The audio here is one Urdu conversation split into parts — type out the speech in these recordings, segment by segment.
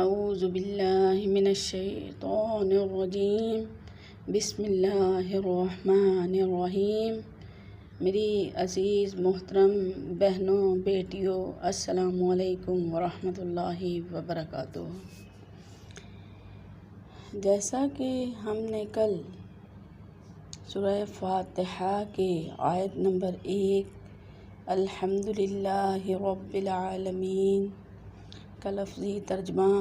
اعوذ باللہ من الشیطان الرجیم بسم اللہ الرحمن الرحیم۔ میری عزیز محترم بہنوں بیٹیوں، السلام علیکم ورحمۃ اللہ وبرکاتہ۔ جیسا کہ ہم نے کل سورہ فاتحہ کے آیت نمبر 1 الحمدللہ رب العالمین کا لفظی ترجمہ،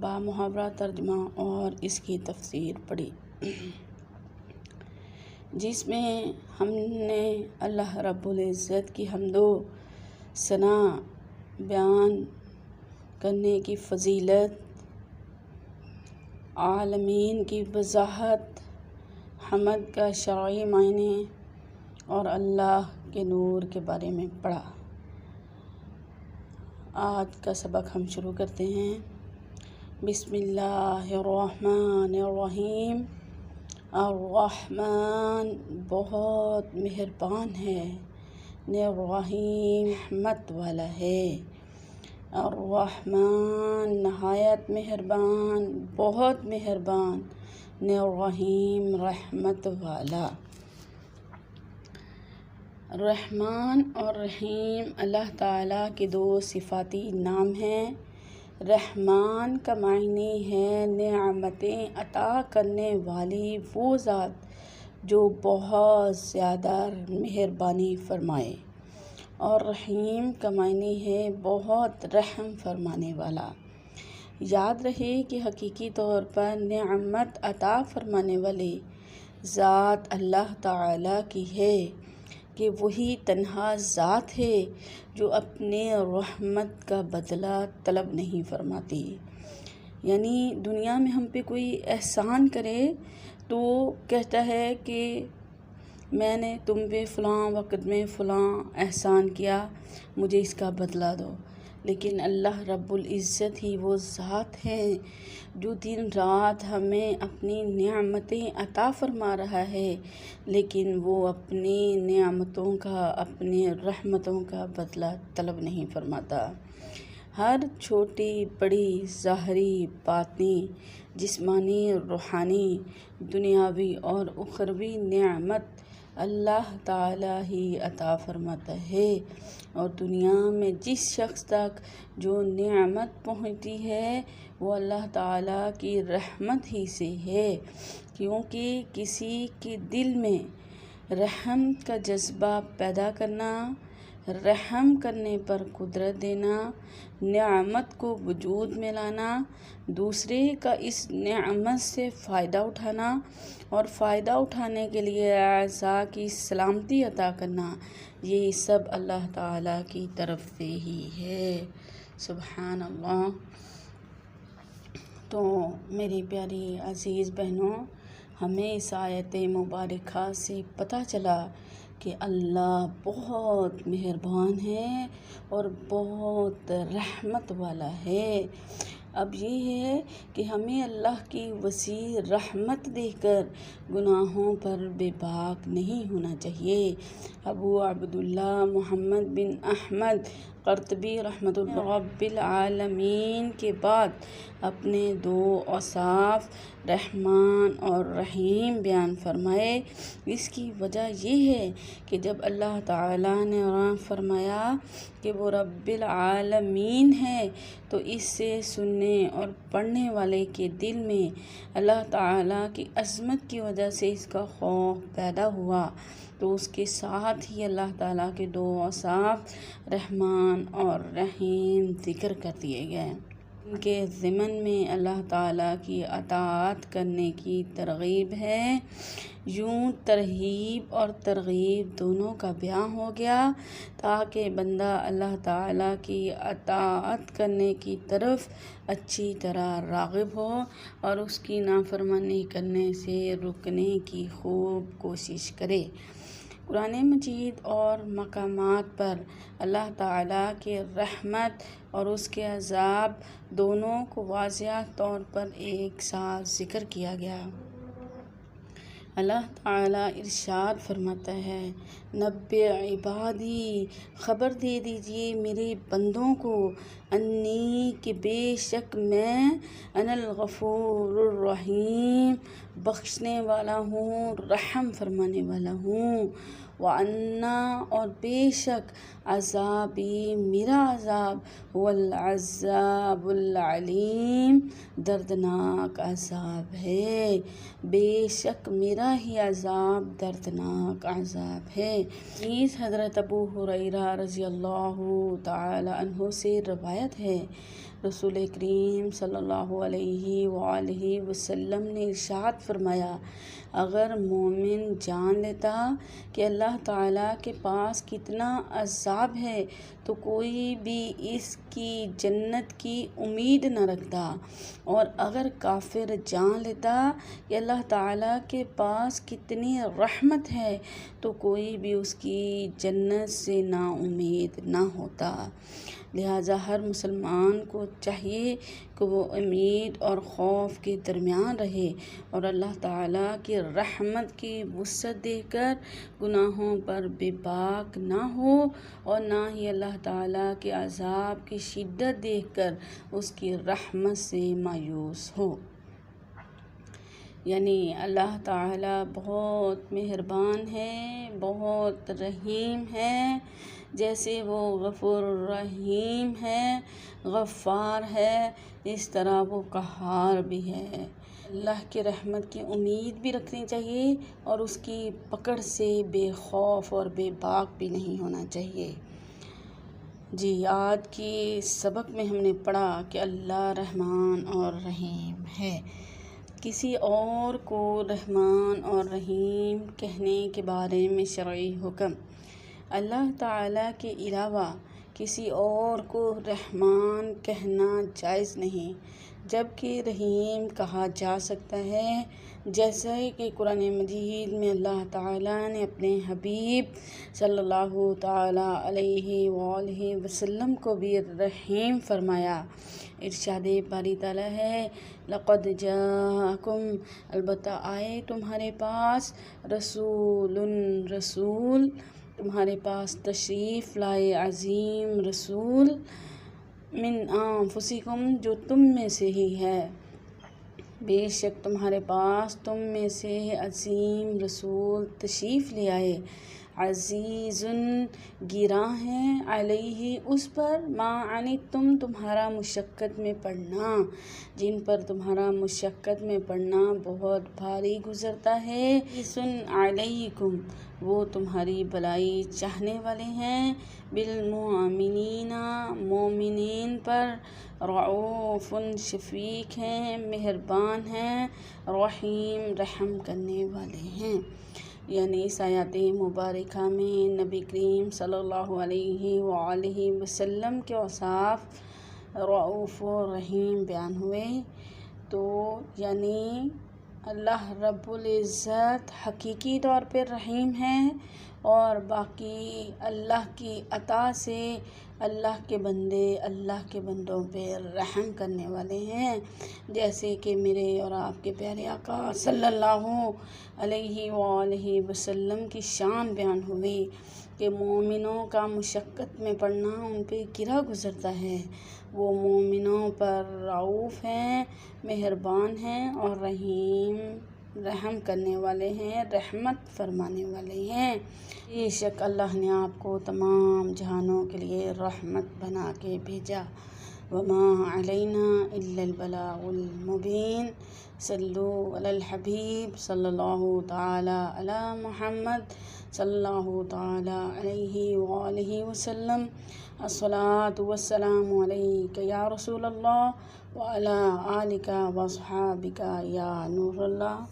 بامحاورہ ترجمہ اور اس کی تفسیر پڑھی، جس میں ہم نے اللہ رب العزت کی حمد و ثنا بیان کرنے کی فضیلت، عالمین کی وضاحت، حمد کا شرعی معنی اور اللہ کے نور کے بارے میں پڑھا۔ آج کا سبق ہم شروع کرتے ہیں۔ بسم اللہ الرحمن الرحیم۔ الرحمن بہت مہربان ہے، الرحیم رحمت والا ہے۔ الرحمن نہایت مہربان، بہت مہربان، الرحیم رحمت والا۔ رحمان اور رحیم اللہ تعالیٰ کے دو صفاتی نام ہیں۔ رحمان کا معنی ہے نعمتیں عطا کرنے والی وہ ذات جو بہت زیادہ مہربانی فرمائے، اور رحیم کا معنی ہے بہت رحم فرمانے والا۔ یاد رہے کہ حقیقی طور پر نعمت عطا فرمانے والی ذات اللہ تعالیٰ کی ہے، کہ وہی تنہا ذات ہے جو اپنے رحمت کا بدلہ طلب نہیں فرماتی۔ یعنی دنیا میں ہم پہ کوئی احسان کرے تو کہتا ہے کہ میں نے تم پہ فلاں وقت میں فلاں احسان کیا، مجھے اس کا بدلہ دو۔ لیکن اللہ رب العزت ہی وہ ذات ہے جو دن رات ہمیں اپنی نعمتیں عطا فرما رہا ہے، لیکن وہ اپنی نعمتوں کا، اپنی رحمتوں کا بدلہ طلب نہیں فرماتا۔ ہر چھوٹی بڑی ظاہری، باطنی، جسمانی، روحانی، دنیاوی اور اخروی نعمت اللہ تعالیٰ ہی عطا فرماتا ہے، اور دنیا میں جس شخص تک جو نعمت پہنچتی ہے وہ اللہ تعالیٰ کی رحمت ہی سے ہے، کیونکہ کسی کے دل میں رحم کا جذبہ پیدا کرنا، رحم کرنے پر قدرت دینا، نعمت کو وجود میں لانا، دوسرے کا اس نعمت سے فائدہ اٹھانا اور فائدہ اٹھانے کے لیے اعضاء کی سلامتی عطا کرنا، یہ سب اللہ تعالیٰ کی طرف سے ہی ہے۔ سبحان اللہ۔ تو میری پیاری عزیز بہنوں، ہمیں اس آیت مبارکہ سے پتہ چلا کہ اللہ بہت مہربان ہے اور بہت رحمت والا ہے۔ اب یہ ہے کہ ہمیں اللہ کی وسیع رحمت دیکھ کر گناہوں پر بے باک نہیں ہونا چاہیے۔ ابو عبداللہ محمد بن احمد قرطبی رحمۃ اللہ رب العالمین کے بعد اپنے دو اوصاف رحمان اور رحیم بیان فرمائے۔ اس کی وجہ یہ ہے کہ جب اللہ تعالیٰ نے فرمایا کہ وہ رب العالمین ہے، تو اس سے سننے اور پڑھنے والے کے دل میں اللہ تعالیٰ کی عظمت کی وجہ سے اس کا خوف پیدا ہوا، تو اس کے ساتھ ہی اللہ تعالیٰ کے دو اوصاف رحمان اور رحیم ذکر کر دیے گئے۔ ان کے ضمن میں اللہ تعالیٰ کی اطاعت کرنے کی ترغیب ہے۔ یوں ترہیب اور ترغیب دونوں کا بیان ہو گیا، تاکہ بندہ اللہ تعالیٰ کی اطاعت کرنے کی طرف اچھی طرح راغب ہو اور اس کی نافرمانی کرنے سے رکنے کی خوب کوشش کرے۔ قرآن مجید اور مقامات پر اللہ تعالیٰ کی رحمت اور اس کے عذاب دونوں کو واضح طور پر ایک ساتھ ذکر کیا گیا۔ اللہ تعالیٰ ارشاد فرماتا ہے، نبئ عبادی، خبر دے دیجئے میرے بندوں کو، انی کہ بے شک میں انا الغفور الرحیم بخشنے والا ہوں، رحم فرمانے والا ہوں، وَأَنَّا اور بے شک عذابی میرا عذاب هو العذاب العلیم دردناک عذاب ہے، بے شک میرا ہی عذاب دردناک عذاب ہے۔ اس حضرت ابو ہریرہ رضی اللہ تعالی عنہ سے روایت ہے، رسول کریم صلی اللہ علیہ وآلہ وسلم نے ارشاد فرمایا، اگر مومن جان لیتا کہ اللہ تعالیٰ کے پاس کتنا عذاب ہے تو کوئی بھی اس کی جنت کی امید نہ رکھتا، اور اگر کافر جان لیتا کہ اللہ تعالیٰ کے پاس کتنی رحمت ہے تو کوئی بھی اس کی جنت سے نا امید نہ ہوتا۔ لہٰذا ہر مسلمان کو چاہیے کہ وہ امید اور خوف کے درمیان رہے اور اللہ تعالیٰ کی رحمت کی وسعت دیکھ کر گناہوں پر بے باک نہ ہو، اور نہ ہی اللہ تعالیٰ کے عذاب کی شدت دیکھ کر اس کی رحمت سے مایوس ہو۔ یعنی اللہ تعالیٰ بہت مہربان ہے، بہت رحیم ہے، جیسے وہ غفور الرحیم ہے، غفار ہے، اس طرح وہ قہار بھی ہے۔ اللہ کی رحمت کی امید بھی رکھنی چاہیے اور اس کی پکڑ سے بے خوف اور بے باک بھی نہیں ہونا چاہیے۔ جی، آج کی سبق میں ہم نے پڑھا کہ اللہ رحمان اور رحیم ہے۔ کسی اور کو رحمان اور رحیم کہنے کے بارے میں شرعی حکم، اللہ تعالیٰ کے علاوہ کسی اور کو رحمان کہنا جائز نہیں، جبکہ رحیم کہا جا سکتا ہے، جیسا کہ قرآن مجید میں اللہ تعالیٰ نے اپنے حبیب صلی اللہ تعالیٰ علیہ وآلہ وسلم کو بھی رحیم فرمایا۔ ارشاد باری تعالیٰ ہے، لقد جاءکم، البتہ آئے تمہارے پاس، رسول تمہارے پاس تشریف لائے، عظیم رسول، من انفسکم جو تم میں سے ہی ہے، بے شک تمہارے پاس تم میں سے عظیم رسول تشریف لے آئے، عزیز گراں ہے، علیہ اس پر، ما عنتم تمہارا مشقت میں پڑنا، جن پر تمہارا مشقت میں پڑنا بہت بھاری گزرتا ہے، حریص علیکم وہ تمہاری بھلائی چاہنے والے ہیں، بالمؤمنین مومنین پر، رعوف شفیق ہیں، مہربان ہیں، رحیم رحم کرنے والے ہیں۔ یعنی اس آیات مبارکہ میں نبی کریم صلی اللہ علیہ وآلہ وسلم کے اوصاف رعوف و رحیم بیان ہوئے، تو یعنی اللہ رب العزت حقیقی طور پہ رحیم ہے، اور باقی اللہ کی عطا سے اللہ کے بندے اللہ کے بندوں پہ رحم کرنے والے ہیں، جیسے کہ میرے اور آپ کے پیارے آقا صلی اللہ علیہ وآلہ وسلم کی شان بیان ہوئی کہ مومنوں کا مشقت میں پڑنا ان پہ گرا گزرتا ہے، وہ مومنوں پر رعوف ہیں، مہربان ہیں اور رحم کرنے والے ہیں، رحمت فرمانے والے ہیں۔ بے شک اللہ نے آپ کو تمام جہانوں کے لیے رحمت بنا کے بھیجا۔ وما علینا الا البلاغ المبین۔ صلو علی الحبیب صلی اللہ تعالی علی محمد صلی اللہ تعالی علیہ وآلہ وسلم۔ الصلاۃ والسلام علیک یا رسول اللہ وعلی آلک واصحابک یا نور اللہ۔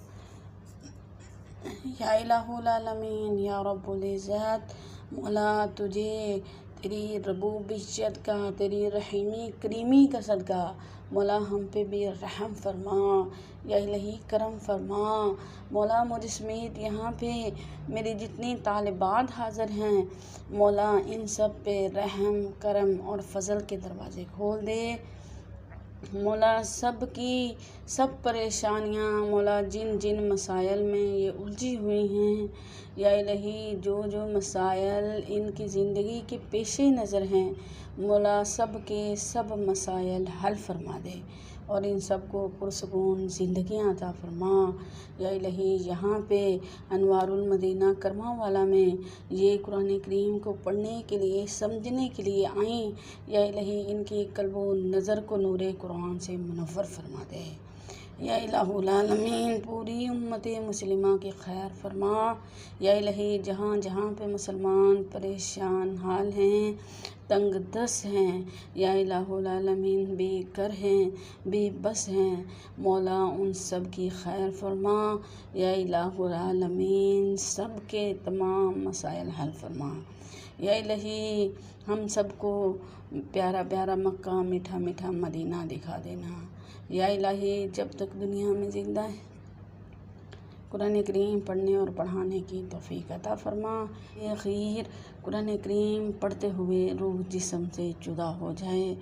یا الہ العالمین، یا رب العزت، مولا تجھے تیری ربوبیت کا، تیری رحیمی کریمی کا صدقہ مولا ہم پہ بھی رحم فرما، یا الہی کرم فرما۔ مولا مجھ سمیت یہاں پہ میری جتنی طالبات حاضر ہیں، مولا ان سب پہ رحم کرم اور فضل کے دروازے کھول دے۔ مولا سب کی سب پریشانیاں، مولا جن مسائل میں یہ الجھی ہوئی ہیں، یا الہی جو مسائل ان کی زندگی کے پیش نظر ہیں، مولا سب کے سب مسائل حل فرما دے اور ان سب کو پرسکون زندگیاں عطا فرما۔ یا الہی یہاں پہ انوار المدینہ کرما والا میں یہ قرآن کریم کو پڑھنے کے لیے سمجھنے کے لیے آئیں، یا الہی ان کی قلب و نظر کو نور قرآن سے منور فرما دے۔ یا الہ العالمین پوری امت مسلمہ کی خیر فرما۔ یا الہی جہاں جہاں پہ مسلمان پریشان حال ہیں، تنگ دست ہیں، یا الہ العالمین بے گھر ہیں، بے بس ہیں، مولا ان سب کی خیر فرما۔ یا الہ العالمین سب کے تمام مسائل حل فرما۔ یا الہی ہم سب کو پیارا پیارا مکہ، میٹھا میٹھا مدینہ دکھا دینا۔ یا الہی جب تک دنیا میں زندہ ہے قرآن کریم پڑھنے اور پڑھانے کی توفیق عطا فرما۔ خیر قرآن کریم پڑھتے ہوئے روح جسم سے جدا ہو جائے۔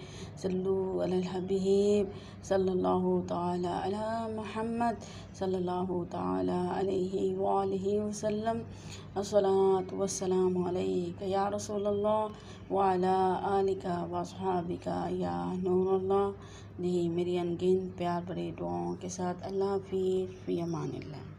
صلو علی الحبیب صلی اللہ تعالی علی محمد صلی اللہ تعالی علیہ وآلہ وسلم۔ الصلاۃ والسلام علیک یا رسول اللہ وعلی آلک واصحابک یا نور اللہ۔ دی میری انگن پیار بھری دعاؤں کے ساتھ اللہ حافظ، فی امان اللہ۔